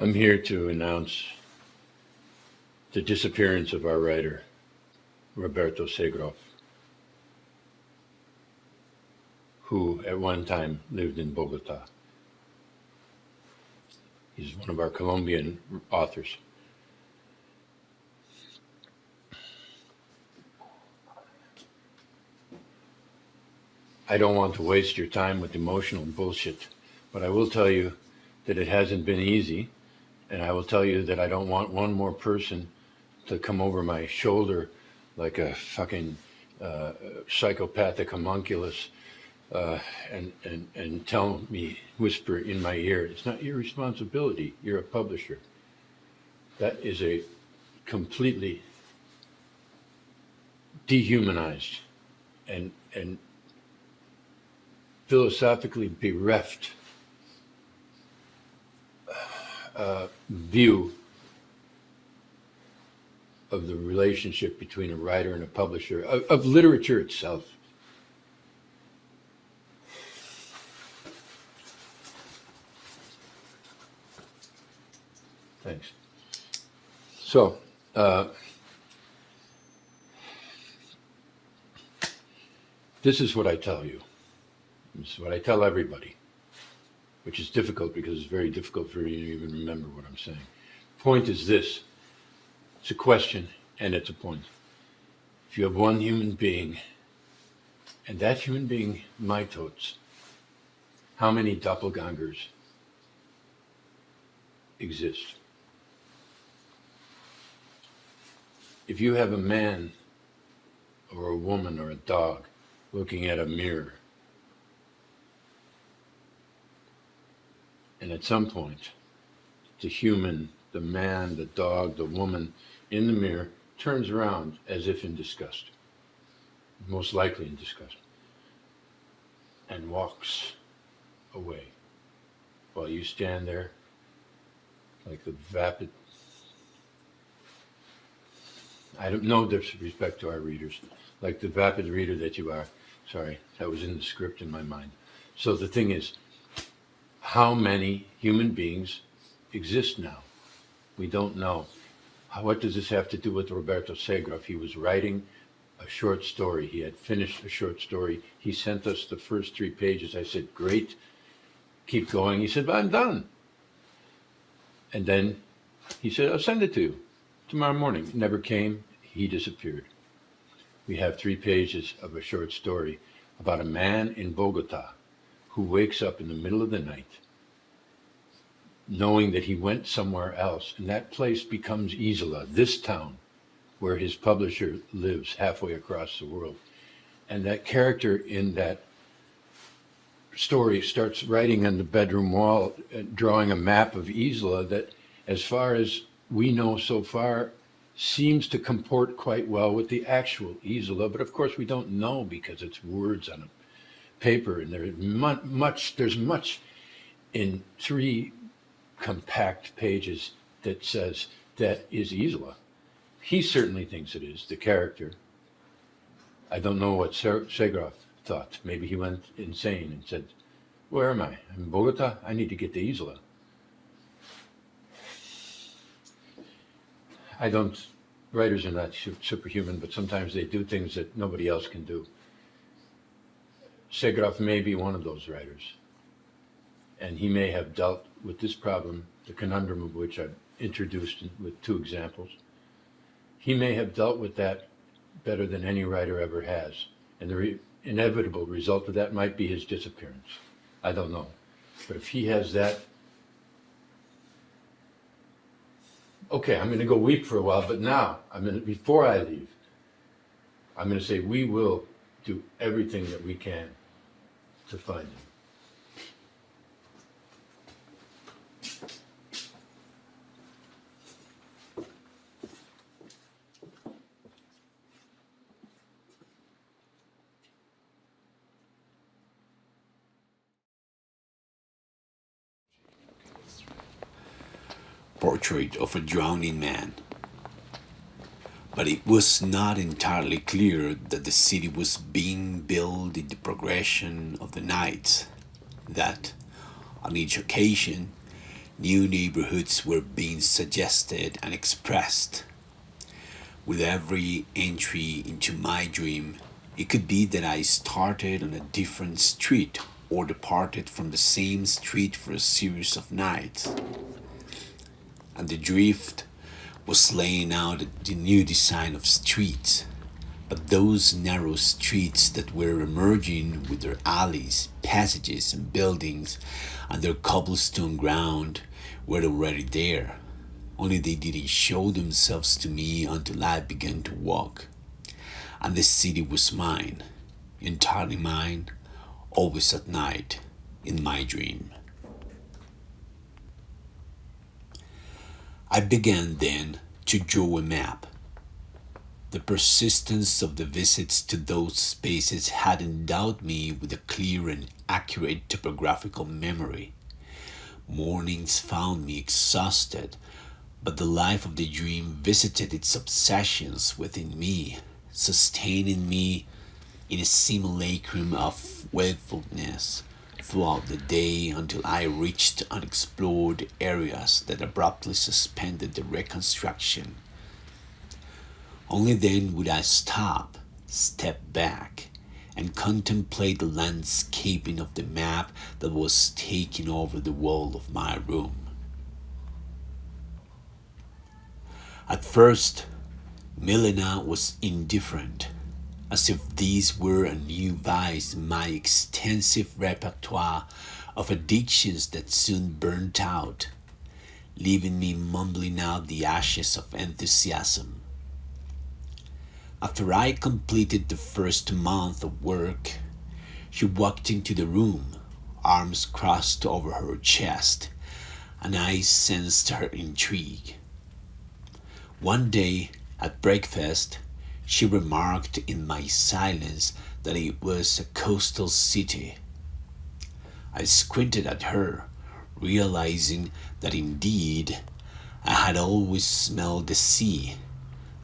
I'm here to announce the disappearance of our writer, Roberto Segrov, who at one time lived in Bogota. He's one of our Colombian authors. I don't want to waste your time with emotional bullshit, but I will tell you that it hasn't been easy, and I will tell you that I don't want one more person to come over my shoulder like a fucking psychopathic homunculus and tell me, whisper in my ear, it's not your responsibility, you're a publisher. That is a completely dehumanized and philosophically bereft view of the relationship between a writer and a publisher, of literature itself. Thanks. So, this is what I tell you. This is what I tell everybody, which is difficult because it's very difficult for you to even remember what I'm saying. Point is this. It's a question and it's a point. If you have one human being, and that human being mitotes, how many doppelgangers exist? If you have a man or a woman or a dog looking at a mirror, and at some point, the human, the man, the dog, the woman in the mirror turns around as if in disgust, most likely in disgust, and walks away while you stand there like the vapid. I don't know disrespect to our readers, like the vapid reader that you are. Sorry, that was in the script in my mind. So the thing is, how many human beings exist now? We don't know. What does this have to do with Roberto Segrov? He was writing a short story. He had finished a short story. He sent us the first 3 pages. I said, great, keep going. He said, but I'm done. And then he said, I'll send it to you tomorrow morning. It never came. He disappeared. We have 3 pages of a short story about a man in Bogota who wakes up in the middle of the night knowing that he went somewhere else, and that place becomes Isola, this town where his publisher lives halfway across the world. And that character in that story starts writing on the bedroom wall, drawing a map of Isola that, as far as we know so far, seems to comport quite well with the actual Isola, but of course we don't know because it's words on a paper, and there's much in 3 compact pages that says that is Isola. He certainly thinks it is, the character. I don't know what Segrov thought. Maybe he went insane and said, where am I? I'm in Bogota? I need to get to Isola. Writers are not superhuman, but sometimes they do things that nobody else can do. Segrov may be one of those writers, and he may have dealt with this problem, the conundrum of which I've introduced with 2 examples. He may have dealt with that better than any writer ever has, and the inevitable result of that might be his disappearance. I don't know, but if he has that, okay, I'm going to go weep for a while, but now, before I leave, I'm going to say we will do everything that we can to find him. Portrait of a drowning man. But it was not entirely clear that the city was being built in the progression of the nights, that, on each occasion, New neighborhoods were being suggested and expressed. With every entry into my dream, it could be that I started on a different street or departed from the same street for a series of nights. And the drift was laying out the new design of streets. But those narrow streets that were emerging with their alleys, passages, and buildings and their cobblestone ground were already there. Only they didn't show themselves to me until I began to walk. And the city was mine, entirely mine, always at night, in my dream. I began then to draw a map. The persistence of the visits to those spaces had endowed me with a clear and accurate topographical memory. Mornings found me exhausted, but the life of the dream visited its obsessions within me, sustaining me in a simulacrum of wakefulness throughout the day until I reached unexplored areas that abruptly suspended the reconstruction. Only then would I stop, step back, and contemplate the landscaping of the map that was taking over the wall of my room. At first, Milena was indifferent, as if these were a new vice in my extensive repertoire of addictions that soon burnt out, leaving me mumbling out the ashes of enthusiasm. After I completed the first month of work, she walked into the room, arms crossed over her chest, and I sensed her intrigue. One day at breakfast, she remarked in my silence that it was a coastal city. I squinted at her, realizing that indeed I had always smelled the sea,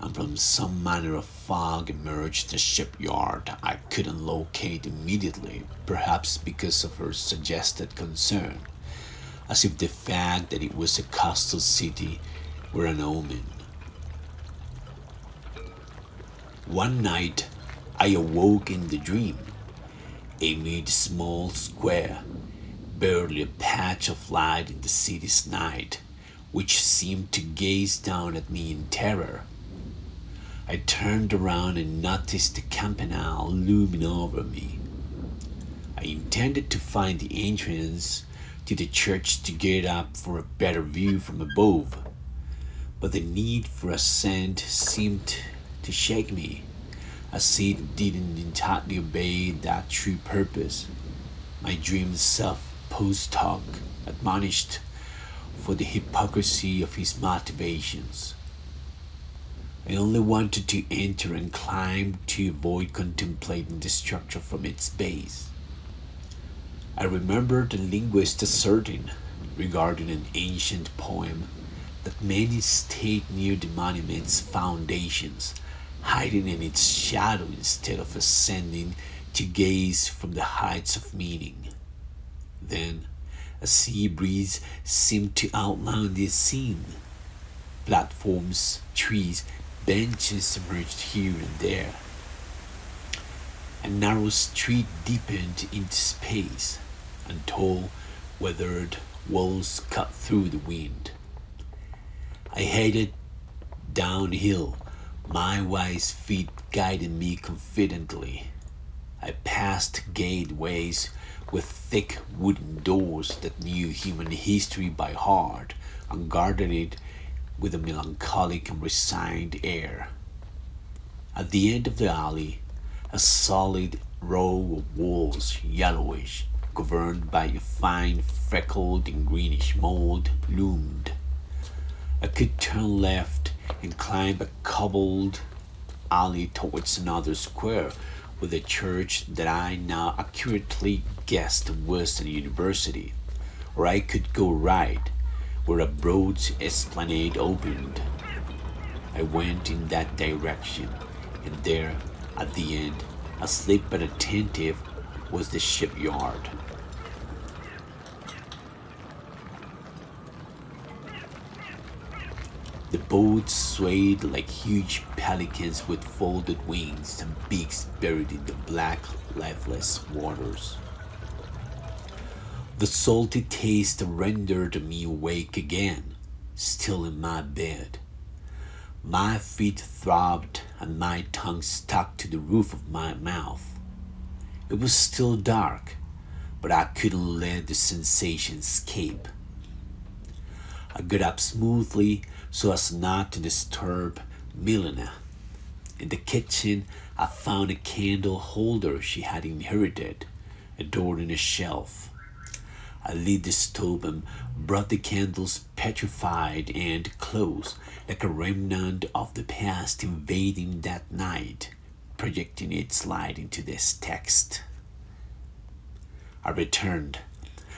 and from some manner of fog emerged a shipyard I couldn't locate immediately, perhaps because of her suggested concern, as if the fact that it was a coastal city were an omen. One night, I awoke in the dream, amid a small square, barely a patch of light in the city's night, which seemed to gaze down at me in terror. I turned around and noticed the campanile looming over me. I intended to find the entrance to the church to get up for a better view from above, but the need for ascent seemed to shake me, as it didn't entirely obey that true purpose. My dream self post hoc admonished for the hypocrisy of his motivations. I only wanted to enter and climb to avoid contemplating the structure from its base. I remembered the linguist asserting, regarding an ancient poem, that many stayed near the monument's foundations, hiding in its shadow instead of ascending to gaze from the heights of meaning. Then, a sea breeze seemed to outline the scene. Platforms, trees, benches emerged here and there. A narrow street deepened into space, and tall, weathered walls cut through the wind. I headed downhill, my wise feet guiding me confidently. I passed gateways with thick wooden doors that knew human history by heart and guarded it with a melancholic and resigned air. At the end of the alley, a solid row of walls, yellowish, governed by a fine freckled and greenish mold, loomed. I could turn left and climb a cobbled alley towards another square with a church that I now accurately guessed was a university, or I could go right, where a broad esplanade opened. I went in that direction, and there, at the end, asleep but attentive, was the shipyard. The boats swayed like huge pelicans with folded wings and beaks buried in the black, lifeless waters. The salty taste rendered me awake again, still in my bed. My feet throbbed and my tongue stuck to the roof of my mouth. It was still dark, but I couldn't let the sensation escape. I got up smoothly so as not to disturb Milena. In the kitchen, I found a candle holder she had inherited, adorned a shelf. I lit the stove and brought the candles petrified and close, like a remnant of the past invading that night, projecting its light into this text. I returned,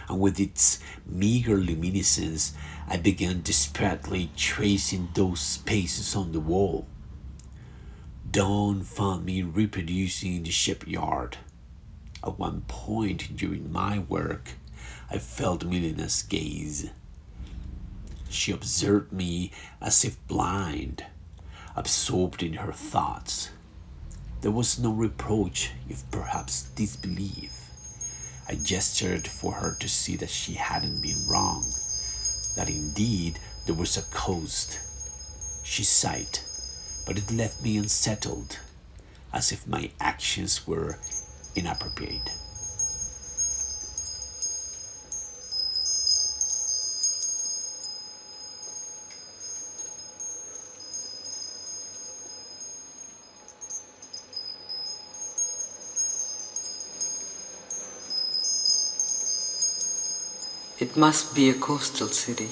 and with its meager luminescence, I began desperately tracing those spaces on the wall. Dawn found me reproducing the shipyard. At one point during my work, I felt Milena's gaze. She observed me as if blind, absorbed in her thoughts. There was no reproach, if perhaps disbelief. I gestured for her to see that she hadn't been wrong, that indeed there was a coast. She sighed, but it left me unsettled, as if my actions were inappropriate. It must be a coastal city.